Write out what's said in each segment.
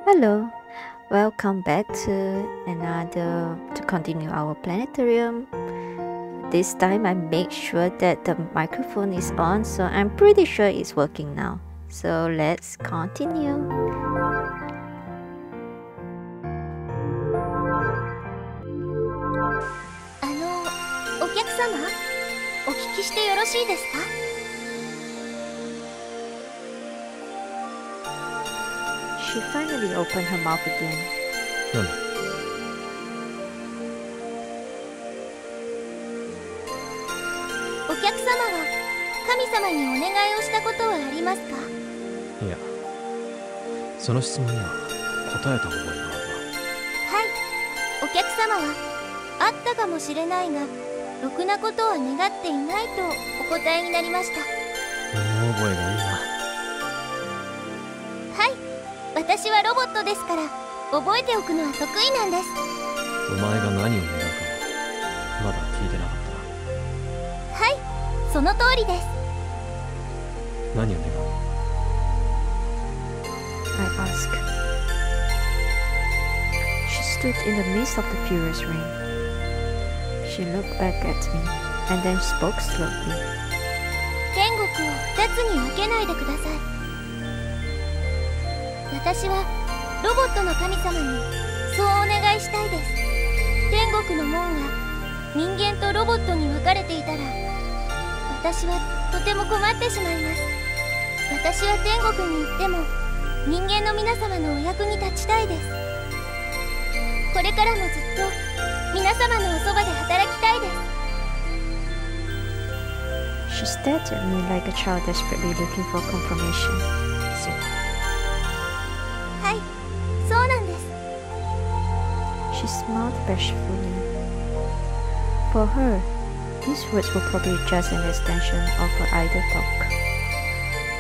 Hello, welcome back to continue our planetarium. This time I make sure that the microphone is on, so I'm pretty sure it's working now. So let's continue. お客様、お聞きしてよろしいですか? She finally opened her mouth again. なんだ? お客様は神様にお願いをしたことはありますか? いや、その質問には答えた覚えがあるな。はい、お客様はあったかもしれないが、ろくなことは願っていないとお答えになりました。覚えがいいな。私はロボットですから覚えておくのは得意なんです。お前が何を願うかまだ聞いてなかったな。はい、その通りです。何を願う? I asked. She stood in the midst of the furious rain. She looked back at me and then spoke slowly. 天国を2つに分けないでください。私はロボットの神様にそうお願いしたいです。天国の門が人間とロボットに分かれていたら、私はとても困ってしまいます。私は天国に行っても人間の皆様のお役に立ちたいです。これからもずっと皆様のおそばで働きたいです。 She stared at me like a child desperately looking for confirmation. そう。そうなんです。 She smiled bashfully. For her, these words were probably just an extension of her idle talk.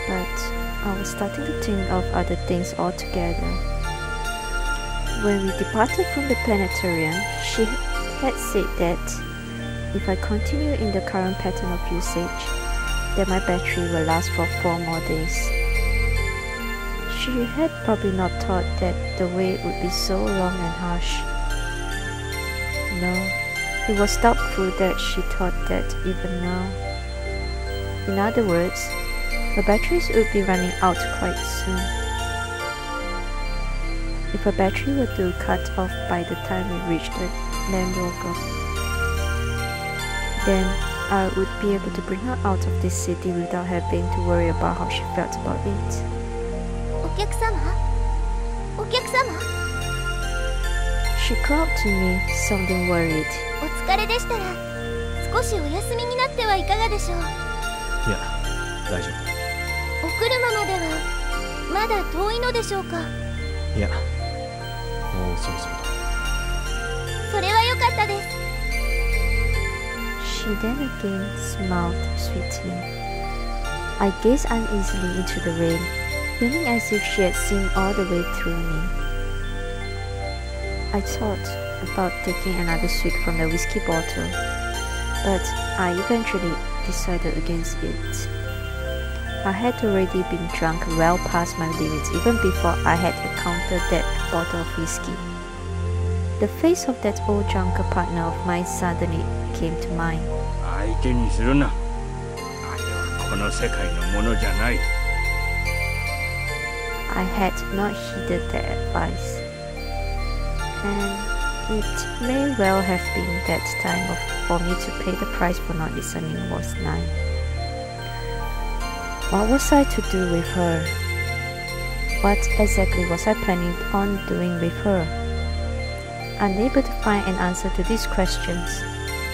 But I was starting to think of other things altogether. When we departed from the planetarium, she had said that if I continue in the current pattern of usage, then my battery will last for 4 more days. She had probably not thought that the wait would be so long and harsh. No, it was doubtful that she thought that even now. In other words, her batteries would be running out quite soon. If her battery were to cut off by the time we reached the Land Rover, then I would be able to bring her out of this city without having to worry about how she felt about it. お客様? She called to me, sounding worried. お疲れでしたら少しお休みになってはいかがでしょう? いや、大丈夫。お車まではまだ遠いのでしょうか? いや、もうそろそろだ。それは良かったです。 She then again smiled sweetly. I gazed uneasily into the rain, feeling as if she had seen all the way through me. I thought about taking another swig from the whiskey bottle, but I eventually decided against it. I had already been drunk well past my limits even before I had encountered that bottle of whiskey. The face of that old drunken partner of mine suddenly came to mind. 相手にするな。あれはこの世界のものじゃない。 I had not heeded that advice, and it may well have been that time for me to pay the price for not listening was nigh. What was I to do with her? What exactly was I planning on doing with her? Unable to find an answer to these questions,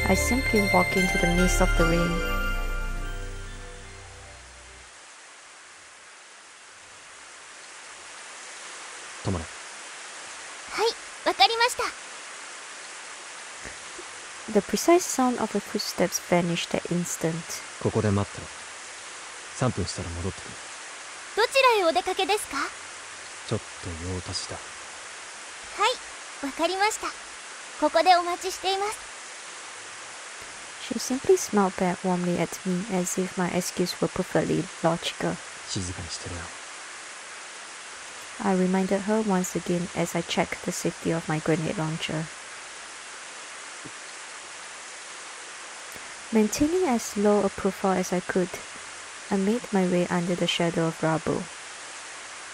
I simply walked into the midst of the rain. 止まれ。はい、わかりました。 The precise sound of her footsteps vanished that instant. ここで待ってろ。3分したら戻ってくる。どちらへお出かけですか? ちょっと用足しだ。はい、わかりました。ここでお待ちしています。 She simply smiled back warmly at me as if my excuse were perfectly logical. 静かにしてろよ。I reminded her once again as I checked the safety of my grenade launcher. Maintaining as low a profile as I could, I made my way under the shadow of rubble.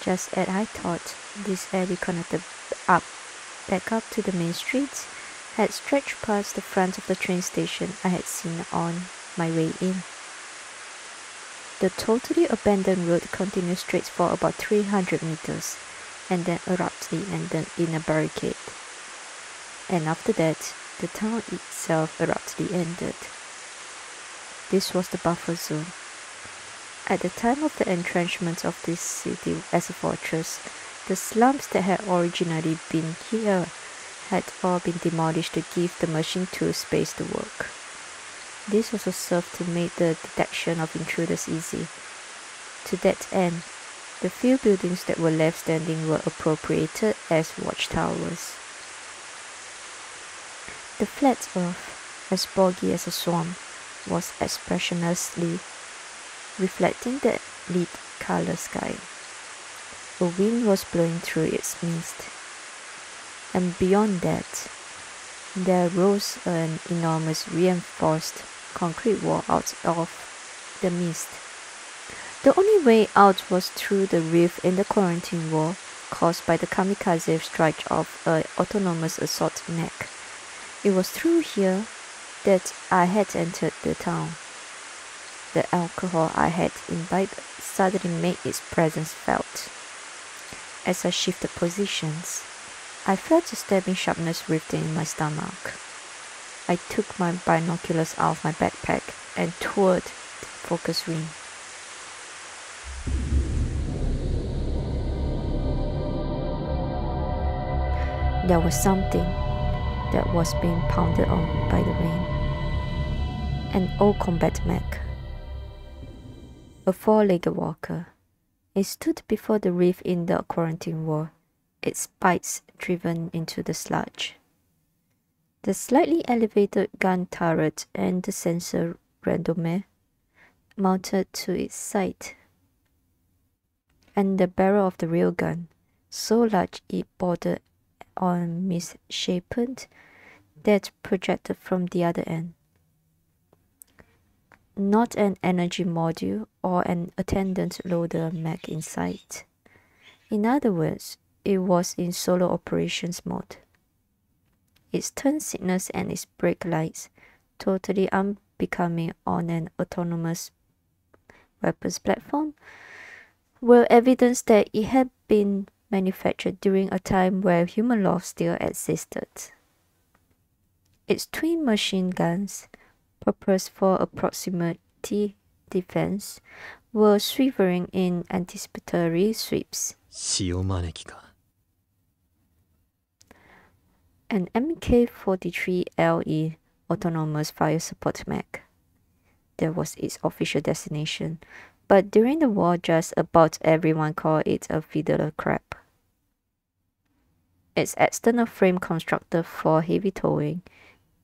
Just as I thought, this alley connected back up to the main streets had stretched past the front of the train station I had seen on my way in. The totally abandoned road continued straight for about 300 meters and then abruptly ended in a barricade. And after that, the town itself abruptly ended. This was the buffer zone. At the time of the entrenchment of this city as a fortress, the slums that had originally been here had all been demolished to give the machine tools space to work. This also served to make the detection of intruders easy. To that end, the few buildings that were left standing were appropriated as watchtowers. The flat earth, as boggy as a swamp, was expressionlessly reflecting the lead color sky. A wind was blowing through its mist, and beyond that, there rose an enormous reinforced concrete wall out of the mist. The only way out was through the rift in the quarantine wall caused by the kamikaze strike of an autonomous assault mech. It was through here that I had entered the town. The alcohol I had imbibed suddenly made its presence felt. As I shifted positions, I felt a stabbing sharpness rifting in my stomach. I took my binoculars out of my backpack and toured the focus ring. There was something that was being pounded on by the rain. An old combat mech. A four-legged walker. It stood before the rift in the quarantine wall, its spikes driven into the sludge. The slightly elevated gun turret and the sensor randome mounted to its side, and the barrel of the real gun, so large it bordered on misshapen, that projected from the other end. Not an energy module or an attendant loader mech in sight. In other words, it was in solo operations mode. Its turn signals and its brake lights, totally unbecoming on an autonomous weapons platform, were evidence that it had been manufactured during a time where human law still existed. Its twin machine guns, purposed for a proximity defense, were shivering in anticipatory sweeps. 潮招きか。 An MK-43LE autonomous fire support mech. That was its official designation, but during the war just about everyone called it a fiddler crab. Its external frame constructed for heavy towing,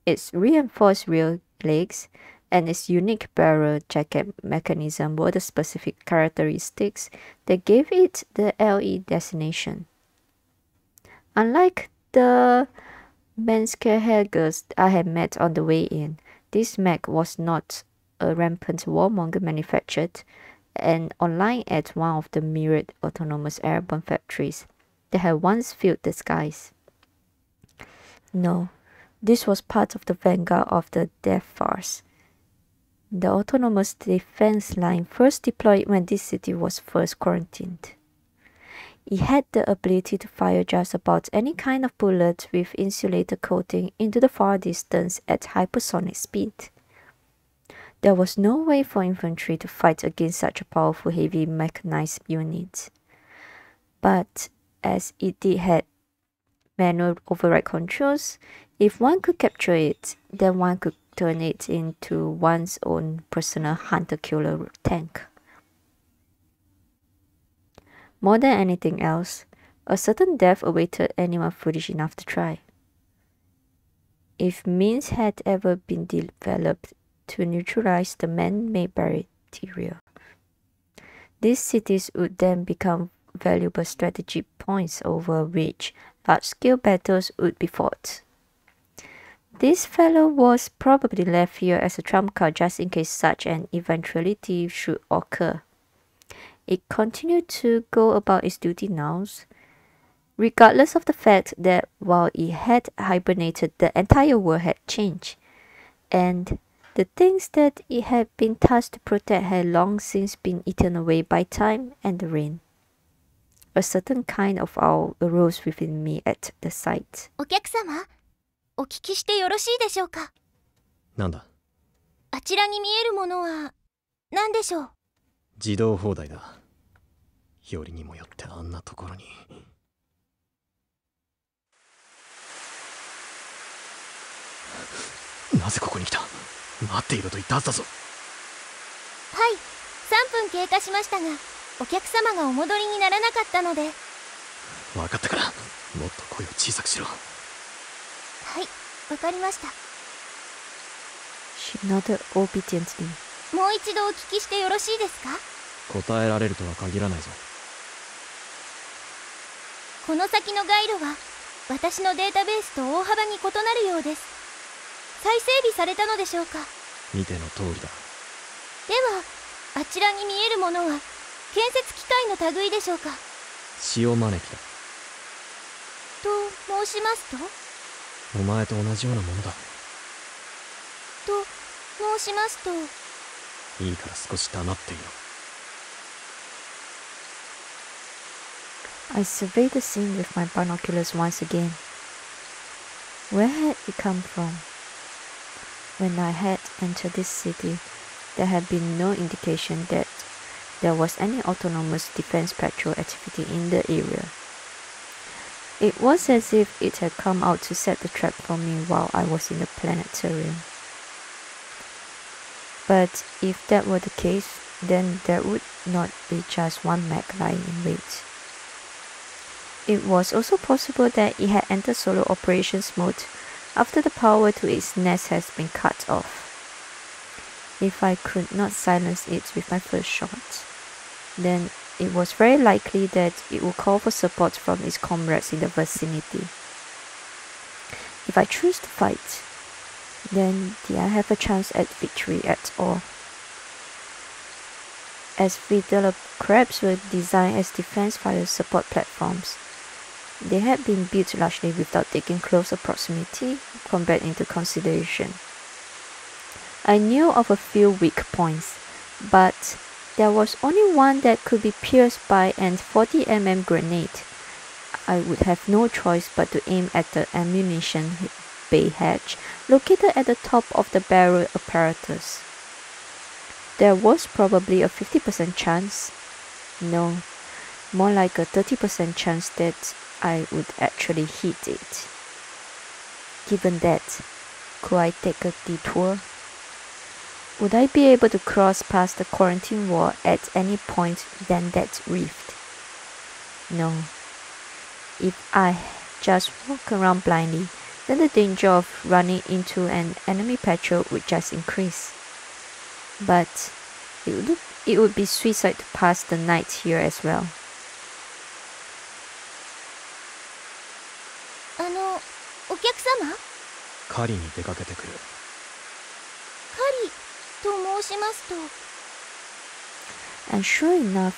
its reinforced rear legs, and its unique barrel jacket mechanism were the specific characteristics that gave it the LE designation. Unlike the Menschheagers I had met on the way in, this mech was not a rampant warmonger manufactured and online at one of the myriad autonomous airborne factories that had once filled the skies. No, this was part of the vanguard of the death farce. The autonomous defense line first deployed when this city was first quarantined. It had the ability to fire just about any kind of bullet with insulator coating into the far distance at hypersonic speed. There was no way for infantry to fight against such a powerful heavy mechanized unit. But as it did have manual override controls, if one could capture it, then one could turn it into one's own personal hunter-killer tank. More than anything else, a certain death awaited anyone foolish enough to try. If means had ever been developed to neutralize the man-made bacteria, these cities would then become valuable strategy points over which large-scale battles would be fought. This fellow was probably left here as a trump card just in case such an eventuality should occur. It continued to go about its duty now, regardless of the fact that while it had hibernated, the entire world had changed, and the things that it had been tasked to protect had long since been eaten away by time and the rain. A certain kind of awe arose within me at the sight. お客様、お聞きしてよろしいでしょうか。なんだ。あちらに見えるものは何でしょう。自動放題だ。よりにもよってあんなところに。なぜここに来た？待っていろと言ったはずだぞ。はい、3分経過しましたが、お客様がお戻りにならなかったので。分かったから、もっと声を小さくしろ。はい、わかりました。She nodded obediently. もう一度お聞きしてよろしいですか？答えられるとは限らないぞ。この先の街路は私のデータベースと大幅に異なるようです。再整備されたのでしょうか？見ての通りだ。では、あちらに見えるものは建設機械の類でしょうか？潮招きだ。と申しますと？お前と同じようなものだ。と申しますと？いいから少し黙っていろ。I surveyed the scene with my binoculars once again. Where had it come from? When I had entered this city, there had been no indication that there was any autonomous defense patrol activity in the area. It was as if it had come out to set the trap for me while I was in the Planeterium. But if that were the case, then there would not be just one mech lying in wait. It was also possible that it had entered solo operations mode after the power to its nest has been cut off. If I could not silence it with my first shot, then it was very likely that it would call for support from its comrades in the vicinity. If I choose to fight, then did I have a chance at victory at all? As Vidala crabs were designed as defense fire support platforms, they had been built largely without taking closer proximity combat into consideration. I knew of a few weak points, but there was only one that could be pierced by an 40mm grenade. I would have no choice but to aim at the ammunition bay hatch located at the top of the barrel apparatus. There was probably a 50% chance, no, more like a 30% chance that I would actually hit it. Given that, could I take a detour? Would I be able to cross past the quarantine wall at any point than that rift? No. If I just walk around blindly, then the danger of running into an enemy patrol would just increase. But it would be suicide to pass the night here as well. お客様？狩りに出かけてくる。狩りと申しますと？ And sure enough,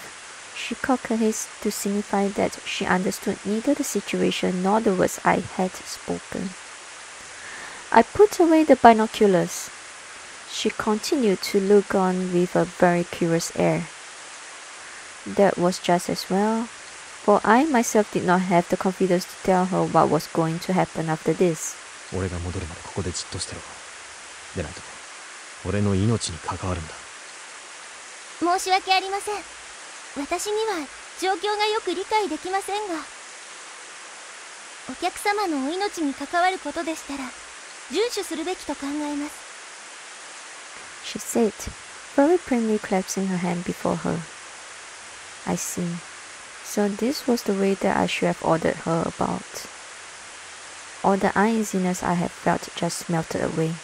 she cocked her head to signify that she understood neither the situation nor the words I had spoken. I put away the binoculars. She continued to look on with a very curious air. That was just as well, for I myself did not have the confidence to tell her what was going to happen after this. 俺が戻るまでここでじっとしてろ。でないと俺の命に関わるんだ。申し訳ありません。私には状況がよく理解できませんが、お客様のお命に関わることでしたら遵守するべきと考えます。She said, very primly clasping her hand before her. I see. So this was the way that I should have ordered her about. All the uneasiness I had felt just melted away.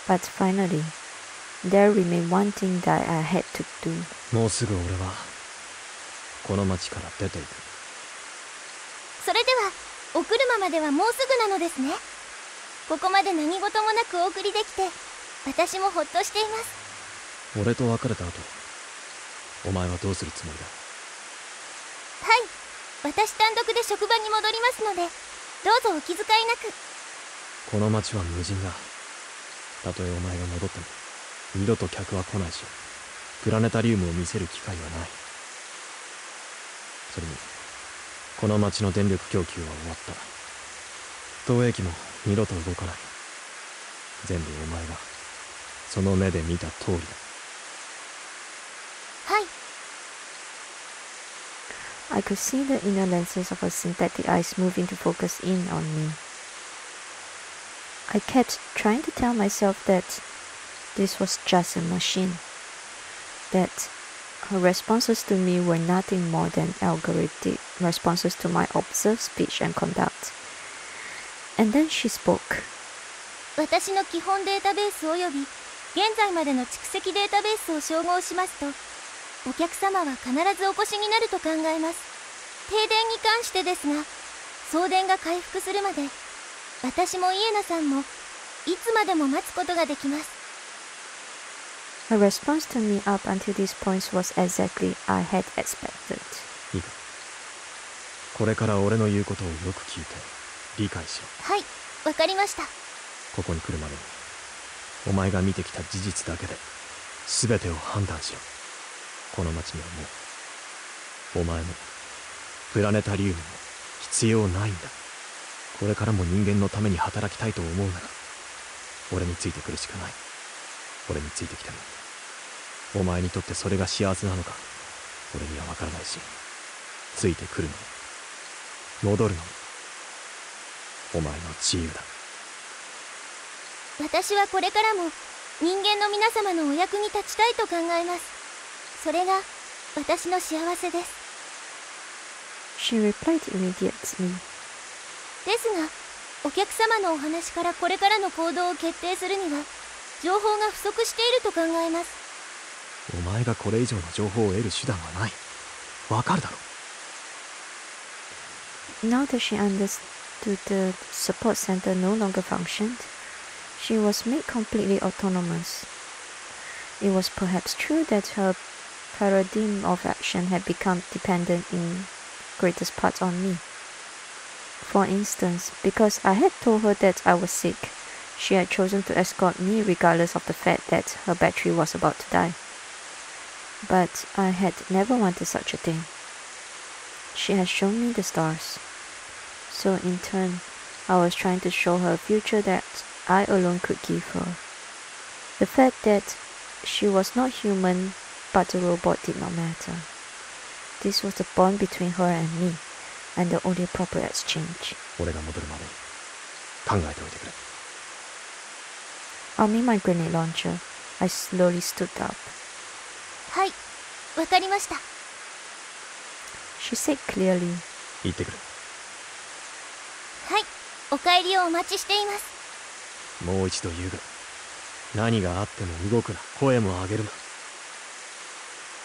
But finally, there remained one thing that I had to do. もうすぐ俺はこの町から出ていく。それではお車まではもうすぐなのですね。ここまで何事もなくお送りできて私もほっとしています。俺と別れた後、お前はどうするつもりだ？はい、私単独で職場に戻りますので、どうぞお気遣いなく。この町は無人だ。たとえお前が戻っても二度と客は来ないし、プラネタリウムを見せる機会はない。それにこの町の電力供給は終わった。投影機も二度と動かない。全部お前がその目で見た通りだ。はい。 I could see the inner lenses of her synthetic eyes moving to focus in on me. I kept trying to tell myself that this was just a machine, that her responses to me were nothing more than algorithmic responses to my observed speech and conduct. And then she spoke. 私の基本データベースおよび現在までの蓄積データベースを照合しますと、お客様は必ずお越しになると考えます。停電に関してですが、送電が回復するまで私もイエナさんもいつまでも待つことができます。 Her response to me up until this point was exactly I had expected. いいか、これから俺の言うことをよく聞いて理解しろ。はい、わかりました。ここに来るまでにお前が見てきた事実だけで全てを判断しろ。この町にはもうお前もプラネタリウムも必要ないんだ。これからも人間のために働きたいと思うなら俺についてくるしかない。俺についてきてもお前にとってそれが幸せなのか俺には分からないし、ついてくるのも戻るのもお前の自由だ。私はこれからも人間の皆様のお役に立ちたいと考えます。それが私の幸せです。 She replied immediately. ですが、お客様のお話からこれからの行動を決定するには情報が不足していると考えます。お前がこれ以上の情報を得る手段はない。わかるだろ。 Now that she understood the support center no longer functioned, she was made completely autonomous. It was perhaps true that her paradigm of action had become dependent in greatest part on me. For instance, because I had told her that I was sick, she had chosen to escort me regardless of the fact that her battery was about to die. But I had never wanted such a thing. She had shown me the stars. So in turn, I was trying to show her a future that I alone could give her. The fact that she was not human but a robot did not matter. This was the bond between her and me, and the only proper exchange. 俺が戻るまでに考えておいてくれ。Arming my grenade launcher, I slowly stood up. はい、わかりました。 She said clearly. 行ってくる。はい、お帰りをお待ちしています。もう一度言うが、何があっても動くな、声も上げるな。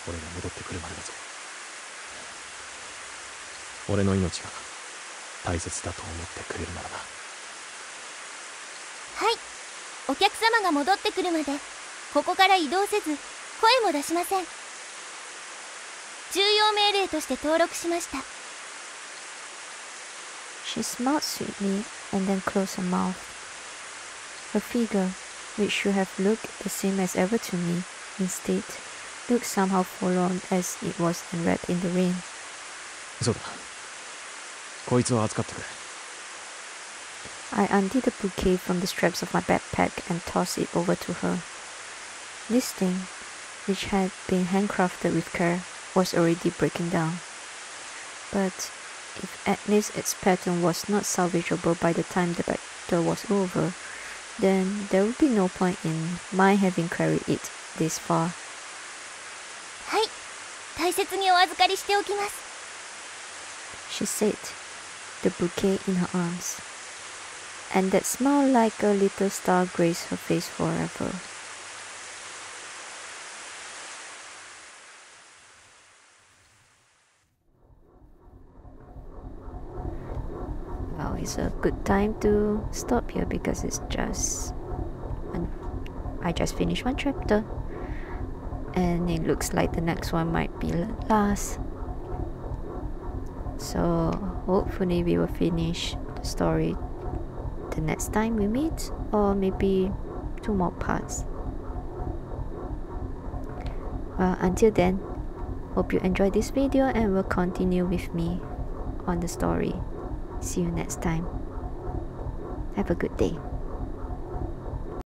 俺が戻ってくるまでだぞ。俺の命が大切だと思ってくれるならな。はい、お客様が戻ってくるまでここから移動せず声も出しません。重要命令として登録しました。 She smiled sweetly and then closed her mouth. Her figure, which should have looked the same as ever to me, instead looked somehow forlorn as it was enwrapped in the rain. そうだ。こいつを扱ってくれ。I undid the bouquet from the straps of my backpack and tossed it over to her. This thing, which had been handcrafted with care, was already breaking down. But if at least its pattern was not salvageable by the time the battle was over, then there would be no point in my having carried it this far. はい、大切にお預かりしておきます。 She said, the bouquet in her arms, and that smile like a little star graced her face forever. it's a good time to stop here because it's just I just finished one chapter and it looks like the next one might be last. So hopefully we will finish the story the next time we meet, or maybe 2 more parts. Well, until then, hope you enjoyed this video and will continue with me on the story. See you next time. Have a good day.